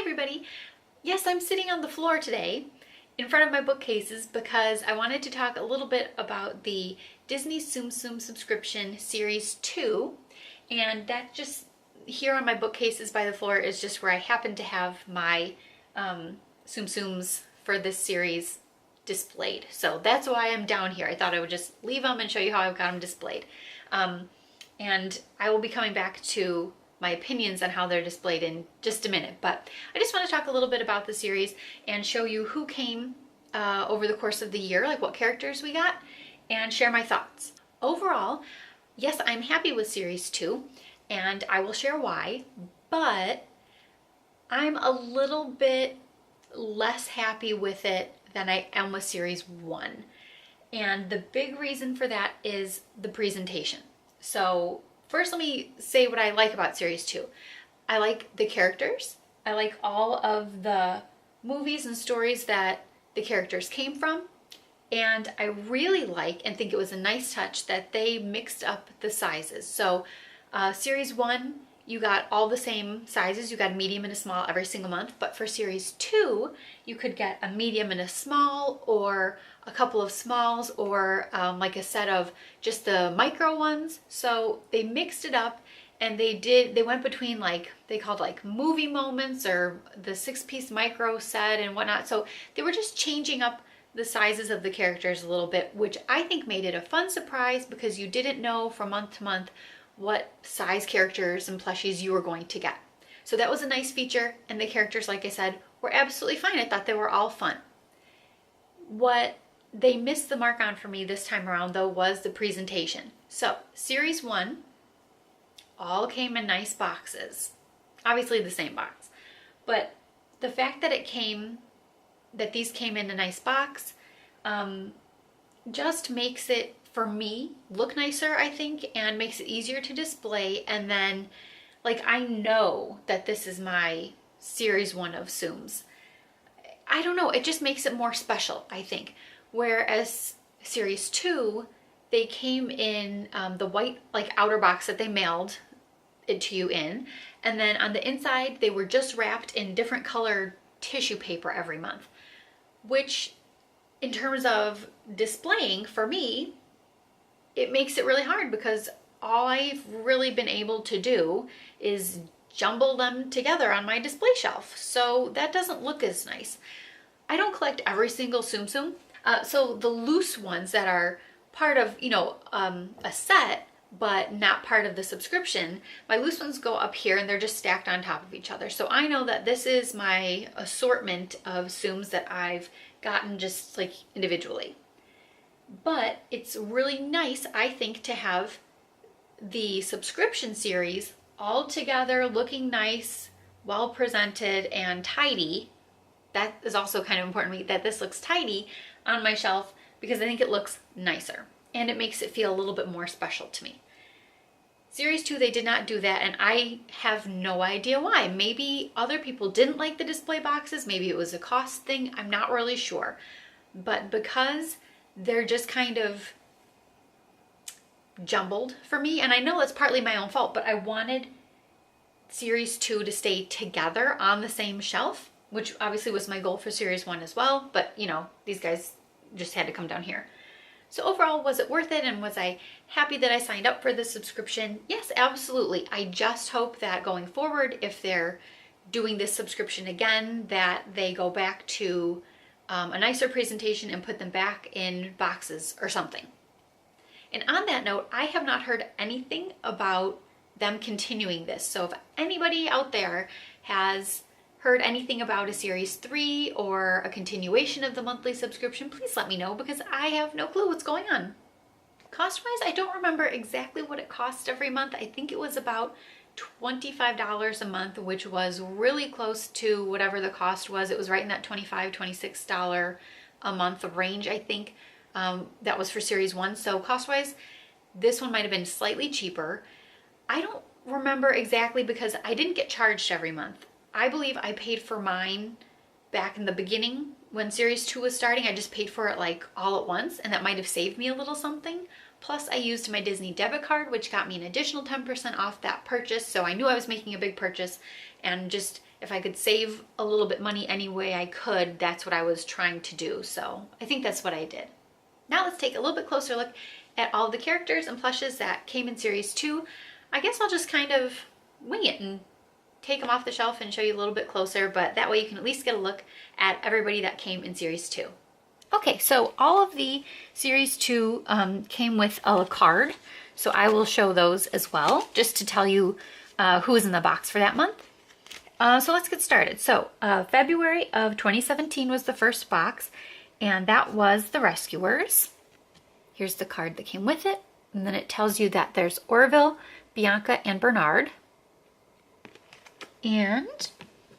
everybody. Yes, I'm sitting on the floor today in front of my bookcases because I wanted to talk a little bit about the Disney Tsum Tsum subscription series 2, and that just here on my bookcases by the floor is just where I happen to have my Tsum Tsums for this series displayed. So that's why I'm down here. I thought I would just leave them and show you how I've got them displayed. And I will be coming back to my opinions on how they're displayed in just a minute. But I just want to talk a little bit about the series and show you who came over the course of the year, like what characters we got, and share my thoughts. Overall, yes, I'm happy with series 2, and I will share why, but I'm a little bit less happy with it than I am with series 1. And the big reason for that is the presentation. So first, let me say what I like about series 2. I like the characters. I like all of the movies and stories that the characters came from. And I really like and think it was a nice touch that they mixed up the sizes. So series 1, you got all the same sizes. You got a medium and a small every single month. But for series 2, you could get a medium and a small, or a couple of smalls, or like a set of just the micro ones. So they mixed it up, and they went between, like, they called like movie moments or the 6-piece micro set and whatnot. So they were just changing up the sizes of the characters a little bit, which I think made it a fun surprise because you didn't know from month to month what size characters and plushies you were going to get. So that was a nice feature, and the characters, like I said, were absolutely fine. I thought they were all fun. What they missed the mark on for me this time around, though, was the presentation. So series 1 all came in nice boxes, obviously the same box, but the fact that these came in a nice box just makes it, for me, look nicer, I think, and makes it easier to display. And then, like, I know that this is my series 1 of Tsums. I don't know, it just makes it more special, I think. Whereas series 2, they came in the white, like, outer box that they mailed it to you in, and then on the inside they were just wrapped in different colored tissue paper every month, which in terms of displaying, for me, it makes it really hard because all I've really been able to do is jumble them together on my display shelf. So that doesn't look as nice. I don't collect every single Tsum Tsum. So the loose ones that are part of, a set, but not part of the subscription, my loose ones go up here and they're just stacked on top of each other. So I know that this is my assortment of Tsums that I've gotten just like individually. But it's really nice, I think, to have the subscription series all together, looking nice, well presented, and tidy. That is also kind of important to me, that this looks tidy on my shelf, because I think it looks nicer and it makes it feel a little bit more special to me. Series 2, they did not do that, and I have no idea why. Maybe other people didn't like the display boxes. Maybe it was a cost thing. I'm not really sure. But because they're just kind of jumbled for me, and I know it's partly my own fault, but I wanted series 2 to stay together on the same shelf, which obviously was my goal for series 1 as well, but these guys just had to come down here. So overall, was it worth it, and was I happy that I signed up for the subscription? Yes, absolutely. I just hope that going forward, if they're doing this subscription again, that they go back to a nicer presentation and put them back in boxes or something. And on that note, I have not heard anything about them continuing this. So if anybody out there has heard anything about a series 3 or a continuation of the monthly subscription, please let me know, because I have no clue what's going on. Cost-wise, I don't remember exactly what it cost every month. I think it was about $25 a month, which was really close to whatever the cost was. It was right in that $25, $26 a month range, I think. That was for series 1. So cost-wise, this one might have been slightly cheaper. I don't remember exactly because I didn't get charged every month. I believe I paid for mine back in the beginning when series 2 was starting. I just paid for it like all at once, and that might have saved me a little something. Plus I used my Disney debit card, which got me an additional 10% off that purchase. So I knew I was making a big purchase, and just if I could save a little bit money any way I could, that's what I was trying to do. So I think that's what I did. Now let's take a little bit closer look at all the characters and plushes that came in series 2. I guess I'll just kind of wing it and take them off the shelf and show you a little bit closer, but that way you can at least get a look at everybody that came in series 2. Okay, so all of the series 2 came with a card, so I will show those as well, just to tell you who is in the box for that month. So let's get started. So February of 2017 was the first box, and that was The Rescuers. Here's the card that came with it, and then it tells you that there's Orville, Bianca, and Bernard. And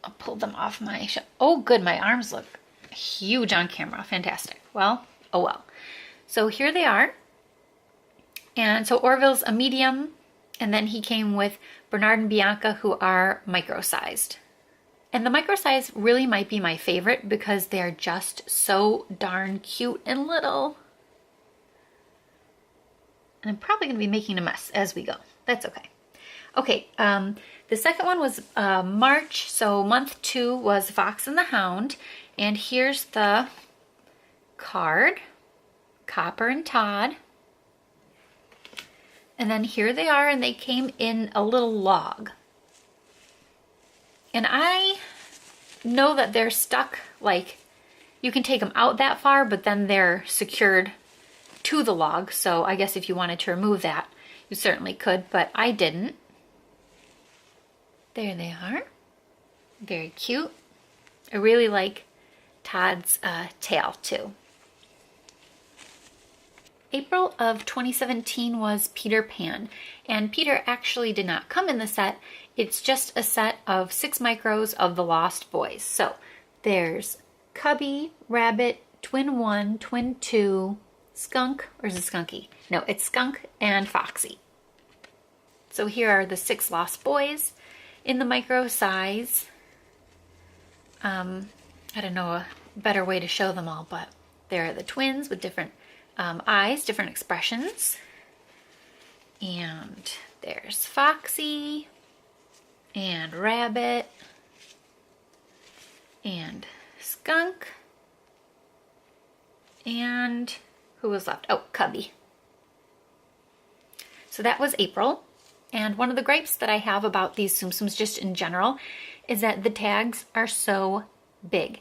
I'll pull them off my shelf. Oh good, my arms look huge on camera. Fantastic. Well, oh well. So here they are. And so Orville's a medium, and then he came with Bernard and Bianca, who are micro-sized. And the micro-size really might be my favorite because they're just so darn cute and little. And I'm probably going to be making a mess as we go. That's okay. Okay, the second one was March, so month 2 was Fox and the Hound. And here's the card, Copper and Todd. And then here they are, and they came in a little log. And I know that they're stuck, like, you can take them out that far, but then they're secured to the log. So I guess if you wanted to remove that, you certainly could, but I didn't. There they are. Very cute. I really like Todd's tail too. April of 2017 was Peter Pan, and Peter actually did not come in the set. It's just a set of 6 micros of the Lost Boys. So there's Cubby, Rabbit, Twin 1, Twin 2, Skunk, or is it Skunky? No, it's Skunk and Foxy. So here are the 6 Lost Boys in the micro size. I don't know a better way to show them all, but they're the twins with different eyes, different expressions. And there's Foxy and Rabbit and Skunk, and who was left? Oh, Cubby. So that was April. And one of the gripes that I have about these Tsum Tsums just in general is that the tags are so big.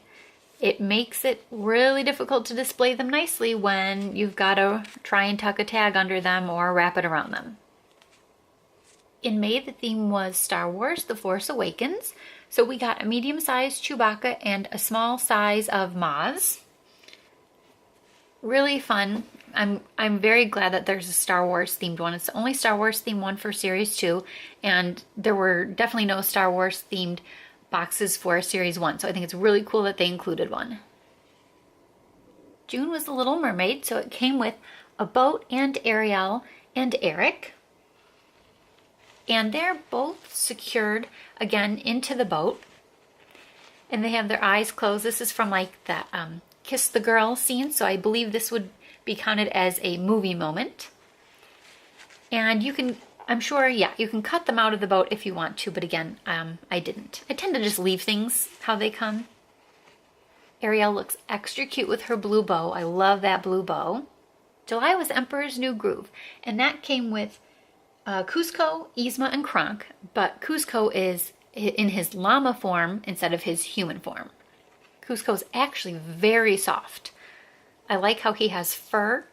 It makes it really difficult to display them nicely when you've got to try and tuck a tag under them or wrap it around them. In May, the theme was Star Wars: The Force Awakens. So we got a medium-sized Chewbacca and a small size of Maz. Really fun. I'm very glad that there's a Star Wars themed one. It's the only Star Wars themed one for Series 2, and there were definitely no Star Wars themed boxes for Series 1, so I think it's really cool that they included one. June was The Little Mermaid, so it came with a boat and Ariel and Eric. And they're both secured, again, into the boat. And they have their eyes closed. This is from like the Kiss the Girl scene, so I believe this would be counted as a movie moment. And you can, I'm sure, yeah, you can cut them out of the boat if you want to, but again, I didn't. I tend to just leave things how they come. Ariel looks extra cute with her blue bow. I love that blue bow. July was Emperor's New Groove, and that came with Kuzco, Yzma, and Kronk, but Kuzco is in his llama form instead of his human form. Kuzco's actually very soft. I like how he has fur.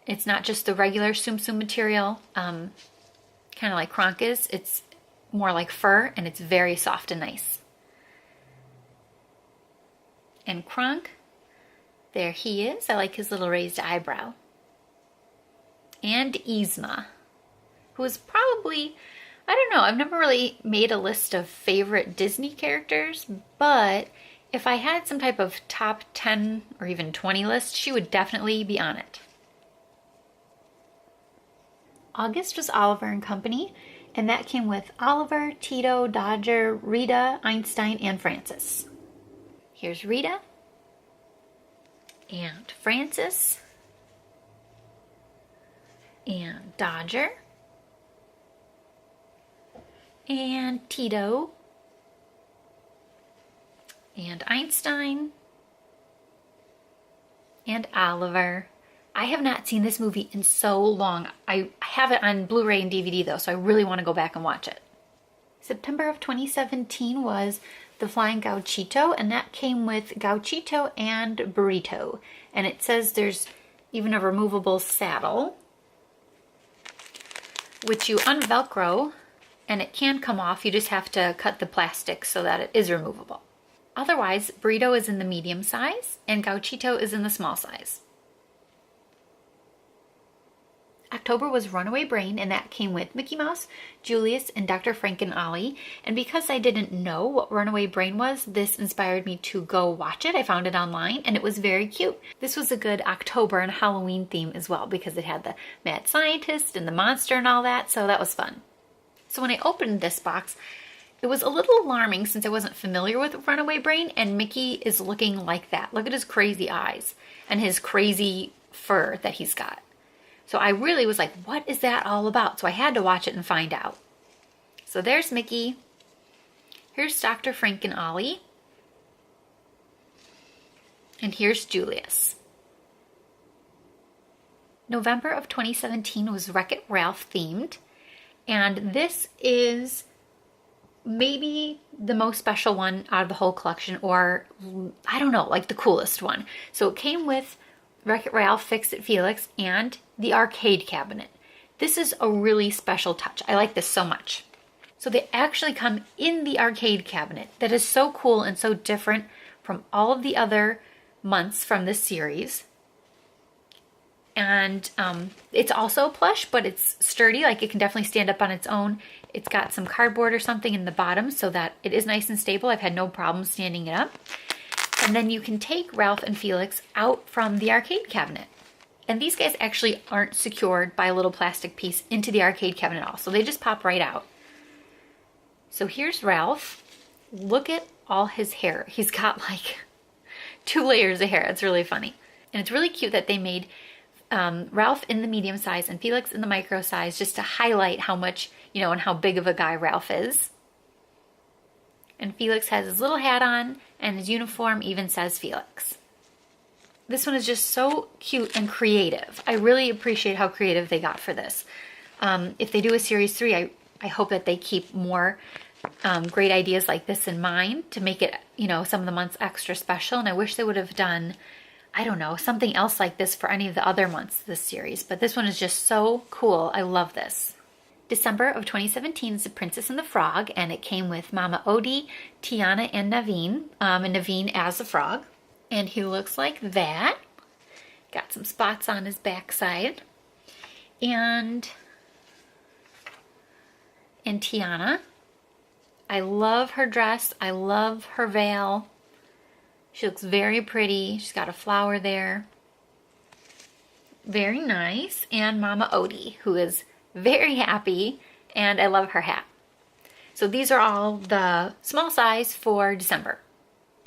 It's not just the regular Tsum Tsum material, kind of like Kronk is. It's more like fur, and it's very soft and nice. And Kronk, there he is. I like his little raised eyebrow. And Yzma, who is probably, I don't know, I've never really made a list of favorite Disney characters, but if I had some type of top 10 or even 20 list, she would definitely be on it. August was Oliver and Company, and that came with Oliver, Tito, Dodger, Rita, Einstein, and Francis. Here's Rita and Francis and Dodger and Tito and Einstein, and Oliver. I have not seen this movie in so long. I have it on Blu-ray and DVD though, so I really want to go back and watch it. September of 2017 was The Flying Gauchito, and that came with Gauchito and Burrito. And it says there's even a removable saddle, which you unvelcro, and it can come off. You just have to cut the plastic so that it is removable. Otherwise, Burrito is in the medium size, and Gauchito is in the small size. October was Runaway Brain, and that came with Mickey Mouse, Julius, and Dr. Frank and Ollie. And because I didn't know what Runaway Brain was, this inspired me to go watch it. I found it online, and it was very cute. This was a good October and Halloween theme as well, because it had the mad scientist and the monster and all that, so that was fun. So when I opened this box, it was a little alarming since I wasn't familiar with Runaway Brain, and Mickey is looking like that. Look at his crazy eyes and his crazy fur that he's got. So I really was like, what is that all about? So I had to watch it and find out. So there's Mickey. Here's Dr. Frank and Ollie. And here's Julius. November of 2017 was Wreck-It Ralph themed. And this is maybe the most special one out of the whole collection, or I don't know, like the coolest one. So it came with Wreck-It Ralph, Fix-It Felix, and the arcade cabinet. This is a really special touch. I like this so much. So they actually come in the arcade cabinet. That is so cool and so different from all of the other months from this series. And it's also plush, but it's sturdy. Like, it can definitely stand up on its own. It's got some cardboard or something in the bottom so that it is nice and stable. I've had no problem standing it up. And then you can take Ralph and Felix out from the arcade cabinet. And these guys actually aren't secured by a little plastic piece into the arcade cabinet at all. So they just pop right out. So here's Ralph. Look at all his hair. He's got like 2 layers of hair. It's really funny. And it's really cute that they made Ralph in the medium size and Felix in the micro size, just to highlight how much, you know, and how big of a guy Ralph is. And Felix has his little hat on, and his uniform even says Felix. This one is just so cute and creative. I really appreciate how creative they got for this. If they do a series 3, I hope that they keep more great ideas like this in mind to make it, you know, some of the months extra special. And I wish they would have done, I don't know, something else like this for any of the other months of this series. But this one is just so cool. I love this. December of 2017 is The Princess and the Frog, and it came with Mama Odie, Tiana, and Naveen, and Naveen as a frog. And he looks like that. Got some spots on his backside. And Tiana. I love her dress. I love her veil. She looks very pretty. She's got a flower there. Very nice. And Mama Odie, who is very happy, and I love her hat. So these are all the small size for December.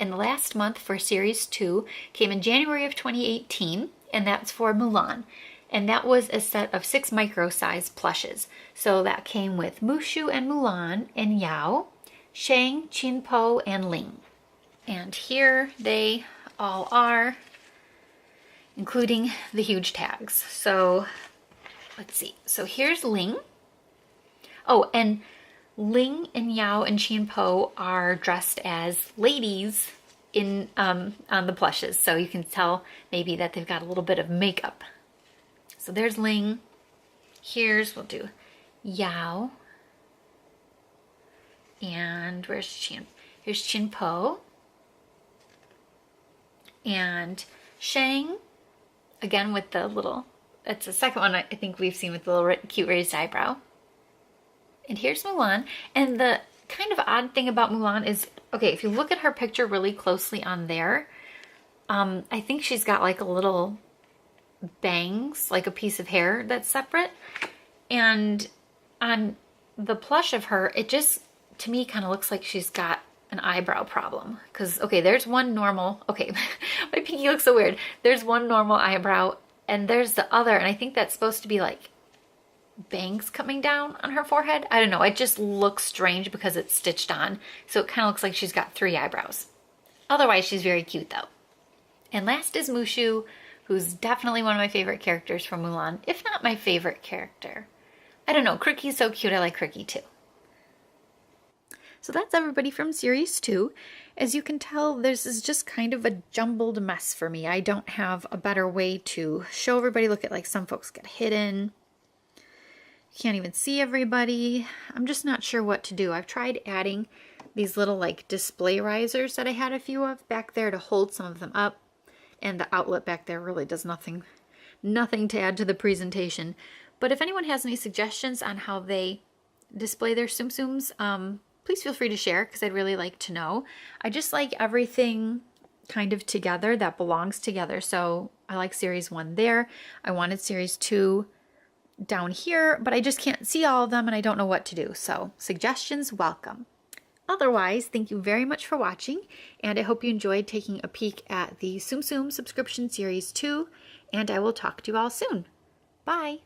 And the last month for Series 2 came in January of 2018, and that's for Mulan. And that was a set of 6 micro size plushes. So that came with Mushu and Mulan and Yao, Shang, Qin-Po, and Ling. And here they all are, including the huge tags. So let's see. So here's Ling. Oh, and Ling and Yao and Qin-Po are dressed as ladies in on the plushes. So you can tell maybe that they've got a little bit of makeup. So there's Ling. We'll do Yao. And where's Qin? Here's Qin-Po. And Shang, again with the little, that's the second one I think we've seen with the little cute raised eyebrow. And here's Mulan. And the kind of odd thing about Mulan is, okay, if you look at her picture really closely on there, I think she's got like a little bangs, like a piece of hair that's separate. And on the plush of her, it just, to me, kind of looks like she's got an eyebrow problem. Because, okay, there's one normal, okay, my pinky looks so weird. There's one normal eyebrow, and there's the other, and I think that's supposed to be like bangs coming down on her forehead. I don't know, it just looks strange because it's stitched on. So it kind of looks like she's got 3 eyebrows. Otherwise, she's very cute though. And last is Mushu, who's definitely one of my favorite characters from Mulan, if not my favorite character. I don't know, Cricky's so cute, I like Cricky too. So that's everybody from Series 2. As you can tell, this is just kind of a jumbled mess for me. I don't have a better way to show everybody. Look at, like, some folks get hidden. You can't even see everybody. I'm just not sure what to do. I've tried adding these little, like, display risers that I had a few of back there to hold some of them up. And the outlet back there really does nothing to add to the presentation. But if anyone has any suggestions on how they display their Tsum Tsums, please feel free to share because I'd really like to know. I just like everything kind of together that belongs together. So I like Series 1 there. I wanted Series 2 down here, but I just can't see all of them and I don't know what to do. So suggestions welcome. Otherwise, thank you very much for watching, and I hope you enjoyed taking a peek at the Tsum Tsum subscription Series 2, and I will talk to you all soon. Bye!